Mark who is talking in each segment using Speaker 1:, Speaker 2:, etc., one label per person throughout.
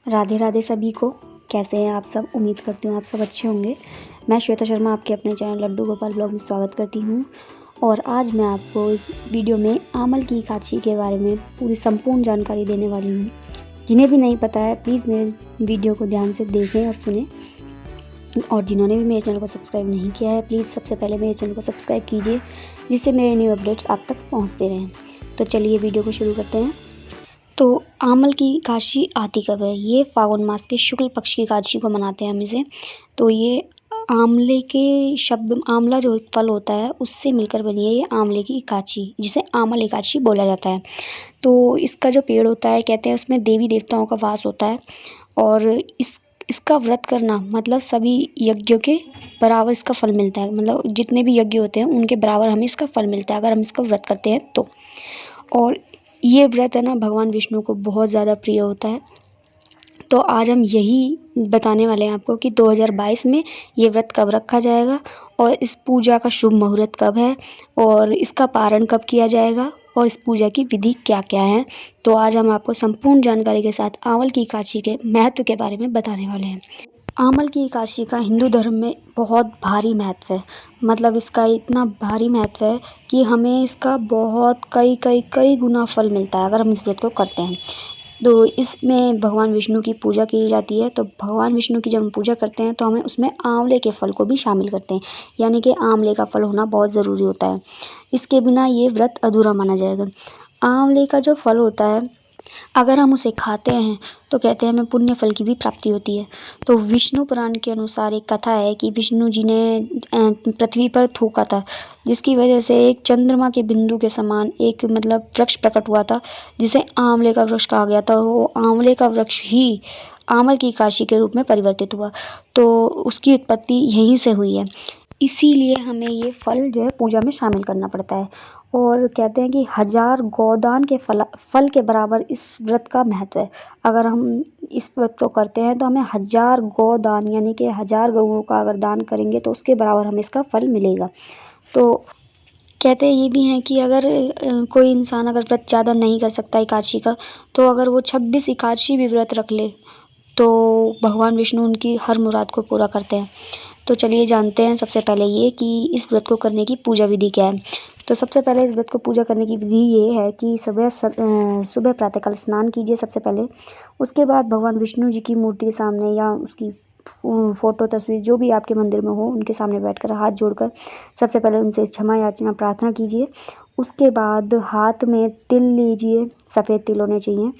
Speaker 1: राधे राधे सभी को। कैसे हैं आप सब? उम्मीद करती हूँ आप सब अच्छे होंगे। मैं श्वेता शर्मा आपके अपने चैनल लड्डू गोपाल ब्लॉग में स्वागत करती हूँ। और आज मैं आपको इस वीडियो में आमल की एकादशी के बारे में पूरी संपूर्ण जानकारी देने वाली हूँ। जिन्हें भी नहीं पता है प्लीज़ मेरे वीडियो को ध्यान से देखें और सुनें। और जिन्होंने भी मेरे चैनल को सब्सक्राइब नहीं किया है प्लीज़ सबसे पहले मेरे चैनल को सब्सक्राइब कीजिए, जिससे मेरे न्यू अपडेट्स आप तक पहुँचते रहें। तो चलिए वीडियो को शुरू करते हैं। तो आमल की एकादशी आती कब है? ये फागुन मास के शुक्ल पक्ष की एकादशी को मनाते हैं हम इसे। तो ये आंवले के शब्द, आंवला जो फल होता है उससे मिलकर बनी है ये आंवले की एकादशी, जिसे आमल एकादशी बोला जाता है। तो इसका जो पेड़ होता है कहते हैं उसमें देवी देवताओं का वास होता है। और इसका व्रत करना मतलब सभी यज्ञों के बराबर इसका फल मिलता है। मतलब जितने भी यज्ञ होते हैं उनके बराबर हमें इसका फल मिलता है अगर हम इसका व्रत करते हैं तो। और ये व्रत है ना भगवान विष्णु को बहुत ज़्यादा प्रिय होता है। तो आज हम यही बताने वाले हैं आपको कि 2022 में ये व्रत कब रखा जाएगा और इस पूजा का शुभ मुहूर्त कब है और इसका पारण कब किया जाएगा और इस पूजा की विधि क्या क्या है। तो आज हम आपको संपूर्ण जानकारी के साथ आंवल की एकादशी के महत्व के बारे में बताने वाले हैं। आमल की एकादशी का हिंदू धर्म में बहुत भारी महत्व है। मतलब इसका इतना भारी महत्व है कि हमें इसका बहुत कई गुना फल मिलता है अगर हम इस व्रत को करते हैं। तो इसमें भगवान विष्णु की पूजा की जाती है। तो भगवान विष्णु की जब हम पूजा करते हैं तो हमें उसमें आंवले के फल को भी शामिल करते हैं, यानी कि आंवले का फल होना बहुत ज़रूरी होता है। इसके बिना ये व्रत अधूरा माना जाएगा। आंवले का जो फल होता है अगर हम उसे खाते हैं तो कहते हैं हमें पुण्य फल की भी प्राप्ति होती है। तो विष्णु पुराण के अनुसार एक कथा है कि विष्णु जी ने पृथ्वी पर थूका था, जिसकी वजह से एक चंद्रमा के बिंदु के समान एक मतलब वृक्ष प्रकट हुआ था, जिसे आंवले का वृक्ष कहा गया था। वो आंवले का वृक्ष ही आमल की एकादशी के रूप में परिवर्तित हुआ। तो उसकी उत्पत्ति यहीं से हुई है। इसीलिए हमें ये फल जो है पूजा में शामिल करना पड़ता है। और कहते हैं कि 1000 गोदान के फल के बराबर इस व्रत का महत्व है। अगर हम इस व्रत को करते हैं तो हमें 1000 गोदान यानी कि 1000 गऊओं का अगर दान करेंगे तो उसके बराबर हमें इसका फल मिलेगा। तो कहते ये भी हैं कि अगर कोई इंसान अगर व्रत ज़्यादा नहीं कर सकता एकादशी का, तो अगर वो 26 एकादशी भी व्रत रख ले तो भगवान विष्णु उनकी हर मुराद को पूरा करते हैं। तो चलिए जानते हैं सबसे पहले ये कि इस व्रत को करने की पूजा विधि क्या है। तो सबसे पहले इस व्रत को पूजा करने की विधि ये है कि सुबह प्रातःकाल स्नान कीजिए सबसे पहले। उसके बाद भगवान विष्णु जी की मूर्ति के सामने या उसकी फ़ोटो तस्वीर जो भी आपके मंदिर में हो उनके सामने बैठकर हाथ जोड़कर सबसे पहले उनसे क्षमा याचना प्रार्थना कीजिए। उसके बाद हाथ में तिल लीजिए, सफ़ेद तिल होने चाहिए।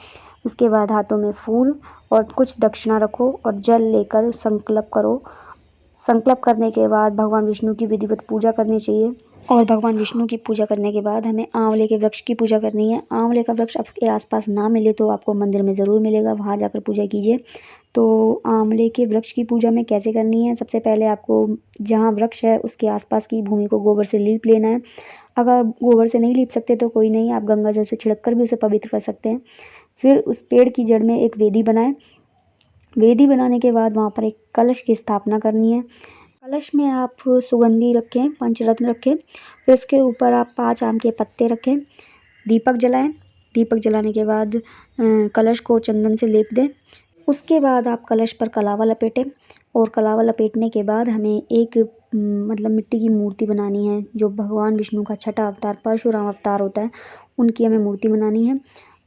Speaker 1: उसके बाद हाथों में फूल और कुछ दक्षिणा रखो और जल लेकर संकल्प करो। संकल्प करने के बाद भगवान विष्णु की विधिवत पूजा करनी चाहिए। और भगवान विष्णु की पूजा करने के बाद हमें आंवले के वृक्ष की पूजा करनी है। आंवले का वृक्ष आपके आसपास ना मिले तो आपको मंदिर में ज़रूर मिलेगा, वहाँ जाकर पूजा कीजिए। तो आंवले के वृक्ष की पूजा में कैसे करनी है, सबसे पहले आपको जहाँ वृक्ष है उसके आसपास की भूमि को गोबर से लीप लेना है। अगर गोबर से नहीं लीप सकते तो कोई नहीं, आप गंगा जल से छिड़क कर भी उसे पवित्र कर सकते हैं। फिर उस पेड़ की जड़ में एक वेदी बनाएं। वेदी बनाने के बाद वहाँ पर एक कलश की स्थापना करनी है। कलश में आप सुगंधी रखें, पंचरत्न रखें। फिर उसके ऊपर आप 5 आम के पत्ते रखें। दीपक जलाएं। दीपक जलाने के बाद कलश को चंदन से लेप दें। उसके बाद आप कलश पर कलावा लपेटें। और कलावा लपेटने के बाद हमें एक मतलब मिट्टी की मूर्ति बनानी है जो भगवान विष्णु का छठा अवतार परशुराम अवतार होता है, उनकी हमें मूर्ति बनानी है।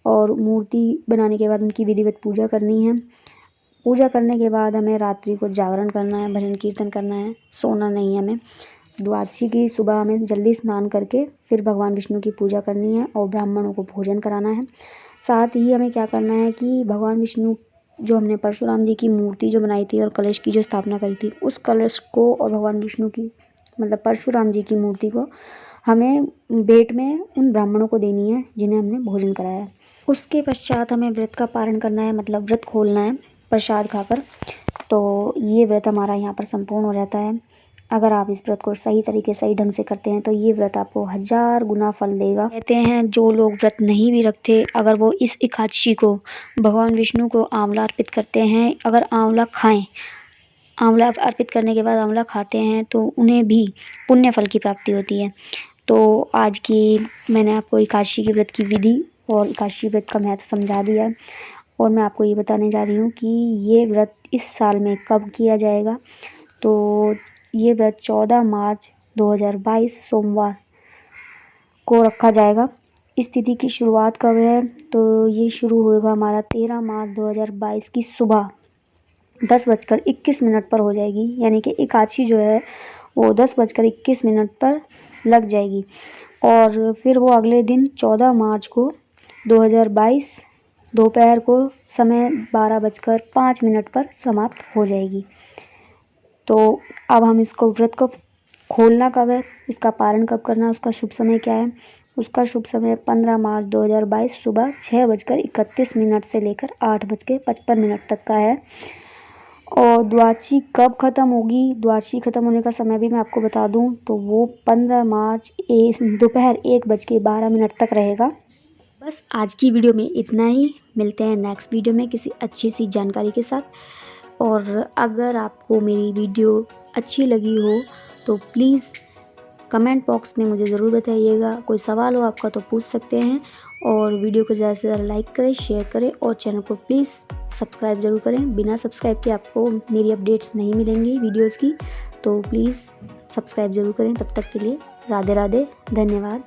Speaker 1: और मूर्ति बनाने के बाद उनकी विधिवत पूजा करनी है। पूजा करने के बाद हमें रात्रि को जागरण करना है, भजन कीर्तन करना है, सोना नहीं है हमें। द्वादशी की सुबह हमें जल्दी स्नान करके फिर भगवान विष्णु की पूजा करनी है और ब्राह्मणों को भोजन कराना है। साथ ही हमें क्या करना है कि भगवान विष्णु जो हमने परशुराम जी की मूर्ति जो बनाई थी और कलश की जो स्थापना करी थी, उस कलश को और भगवान विष्णु की मतलब परशुराम जी की मूर्ति को हमें भेंट में उन ब्राह्मणों को देनी है जिन्हें हमने भोजन कराया है। उसके पश्चात हमें व्रत का पारण करना है, मतलब व्रत खोलना है प्रसाद खाकर। तो ये व्रत हमारा यहाँ पर संपूर्ण हो जाता है। अगर आप इस व्रत को सही तरीके सही ढंग से करते हैं तो ये व्रत आपको 1000 गुना फल देगा। कहते हैं जो लोग व्रत नहीं भी रखते, अगर वो इस एकादशी को भगवान विष्णु को आंवला अर्पित करते हैं, अगर आंवला खाएं, आंवला अर्पित करने के बाद आंवला खाते हैं तो उन्हें भी पुण्य फल की प्राप्ति होती है। तो आज की मैंने आपको एकादशी के व्रत की विधि और एकादशी व्रत का महत्व समझा दिया है। और मैं आपको ये बताने जा रही हूँ कि ये व्रत इस साल में कब किया जाएगा। तो ये व्रत 14 मार्च 2022 सोमवार को रखा जाएगा। इस तिथि की शुरुआत कब है, तो ये शुरू होगा हमारा 13 मार्च 2022 की सुबह 10:21 पर हो जाएगी। यानी कि एकादशी जो है वो 10:21 पर लग जाएगी और फिर वो अगले दिन 14 मार्च को 2022 दोपहर को समय 12:05 पर समाप्त हो जाएगी। तो अब हम इसको व्रत को खोलना कब है, इसका पारण कब करना है, उसका शुभ समय क्या है। उसका शुभ समय 15 मार्च 2022 सुबह 6:31 से लेकर 8:55 तक का है। और द्वादशी कब ख़त्म होगी, द्वादशी ख़त्म होने का समय भी मैं आपको बता दूं, तो वो 15 मार्च दोपहर 1:12 तक रहेगा। बस आज की वीडियो में इतना ही। मिलते हैं नेक्स्ट वीडियो में किसी अच्छी सी जानकारी के साथ। और अगर आपको मेरी वीडियो अच्छी लगी हो तो प्लीज़ कमेंट बॉक्स में मुझे ज़रूर बताइएगा। कोई सवाल हो आपका तो पूछ सकते हैं। और वीडियो को ज़्यादा से ज़्यादा लाइक करें, शेयर करें और चैनल को प्लीज़ सब्सक्राइब ज़रूर करें। बिना सब्सक्राइब के आपको मेरी अपडेट्स नहीं मिलेंगी वीडियोज़ की, तो प्लीज़ सब्सक्राइब ज़रूर करें। तब तक के लिए राधे राधे, धन्यवाद।